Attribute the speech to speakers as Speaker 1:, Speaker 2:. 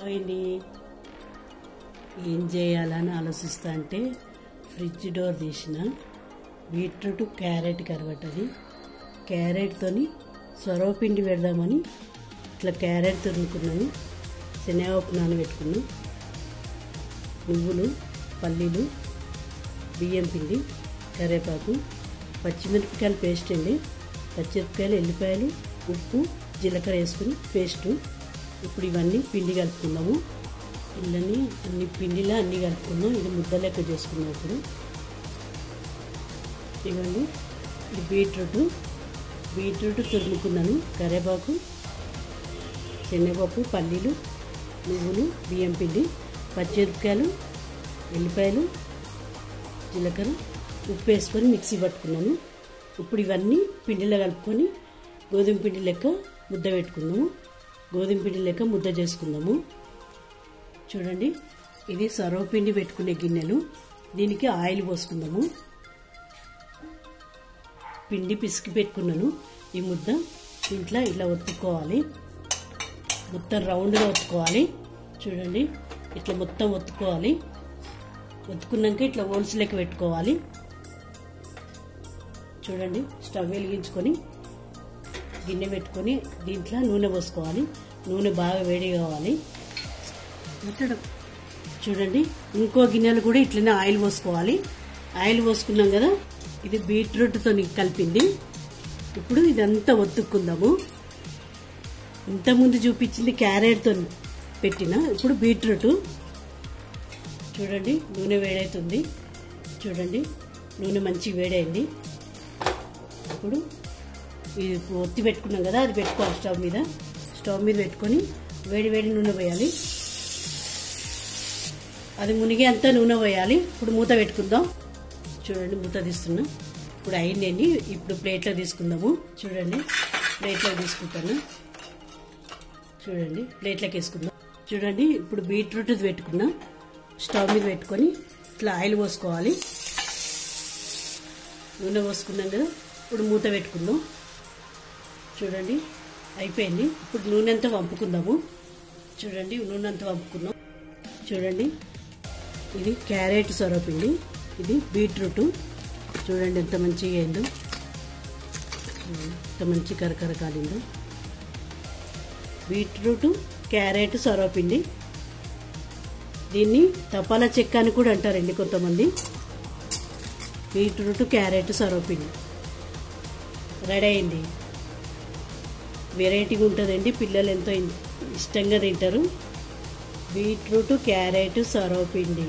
Speaker 1: అయింది ఏం చేయాలని ఆలోచిస్తా అంటే ఫ్రిడ్జ్ డోర్ తీసిన బీట్రూట్ క్యారెట్ కరగటది క్యారెట్తోని సొరవపిండి పెడదామని ఇట్లా క్యారెట్ తురుముకున్నాను శనగపప్పు నానబెట్టుకున్నాను నువ్వులు పల్లీలు బియ్యం పిండి కరివేపాకు పచ్చిమిరపకాయలు పేస్ట్ అండి పచ్చిమిరపకాయలు ఎల్లిపాయలు ఉప్పు జీలకర్ర వేసుకుని పేస్టు ఇప్పుడు ఇవన్నీ పిండి కలుపుకుందాము ఇళ్ళని అన్ని పిండిలో అన్నీ కలుపుకుందాం ఇది ముద్ద లెక్క చేసుకున్నాం ఇప్పుడు ఇవన్నీ ఇది బీట్రూట్ తురుముకున్నాను కరివేపాకు శనగపప్పు పల్లీలు నువ్వులు బియ్యం పిండి పచ్చిమిరపకాయలు ఎల్లిపాయలు జీలకర్ర ఉప్పు వేసుకొని మిక్సీ పట్టుకున్నాను ఇప్పుడు ఇవన్నీ పిండిలో కలుపుకొని గోధుమ పిండి లెక్క ముద్ద పెట్టుకుందాము గోధుమ పిండి లెక్క ముద్ద చేసుకుందాము చూడండి ఇది సర్వపిండి పెట్టుకునే గిన్నెలు దీనికి ఆయిల్ పోసుకుందాము పిండి పిసికి పెట్టుకున్నాను ఈ ముద్ద ఇంట్లో ఇట్లా ఒత్తుకోవాలి మొత్తం రౌండ్గా ఒత్తుకోవాలి చూడండి ఇట్లా మొత్తం ఒత్తుకోవాలి ఒత్తుకున్నాక ఇట్లా హోల్స్ లెక్క పెట్టుకోవాలి చూడండి స్టవ్ వెలిగించుకొని గిన్నె పెట్టుకొని దీంట్లో నూనె పోసుకోవాలి నూనె బాగా వేడి కావాలి చూడండి ఇంకో గిన్నెలు కూడా ఇట్లనే ఆయిల్ పోసుకోవాలి ఆయిల్ పోసుకున్నాం కదా ఇది బీట్రూట్తో కలిపింది ఇప్పుడు ఇదంతా ఒత్తుక్కుందాము ఇంతకుముందు చూపించింది క్యారెట్తో పెట్టిన ఇప్పుడు బీట్రూట్ చూడండి నూనె వేడవుతుంది చూడండి నూనె మంచిగా వేడైంది ఇప్పుడు ఇది ఒత్తి పెట్టుకున్నాం కదా అది పెట్టుకోవాలి స్టవ్ మీద పెట్టుకొని వేడి నూనె పోయాలి అది మునిగే అంతా నూనె పోయాలి ఇప్పుడు మూత పెట్టుకుందాం చూడండి మూత తీస్తున్నా ఇప్పుడు అయిందండి ఇప్పుడు ప్లేట్లో తీసుకుందాము చూడండి ప్లేట్లో తీసుకుంటాను చూడండి ప్లేట్లోకి వేసుకుందాం చూడండి ఇప్పుడు బీట్రూట్ పెట్టుకున్నా స్టవ్ మీద పెట్టుకొని ఇట్లా ఆయిల్ పోసుకోవాలి నూనె పోసుకున్నాం కదా ఇప్పుడు మూత పెట్టుకుందాం చూడండి అయిపోయింది ఇప్పుడు నూనె అంతా వంపుకుందాము చూడండి నూనె అంతా వంపుకుందాం చూడండి ఇది క్యారెట్ సొరపిండి ఇది బీట్రూట్ చూడండి ఎంత మంచిగా అయిందో ఎంత మంచి కరకర కాలిందో బీట్రూట్ క్యారెట్ సొరపిండి దీన్ని తపాలా చెక్క అని కూడా అంటారండి కొంతమంది బీట్రూట్ క్యారెట్ సొరపిండి రెడీ అయింది వెరైటీగా ఉంటుందండి పిల్లలు ఎంతో ఇష్టంగా తింటారు బీట్రూట్ క్యారెట్ సొరపిండి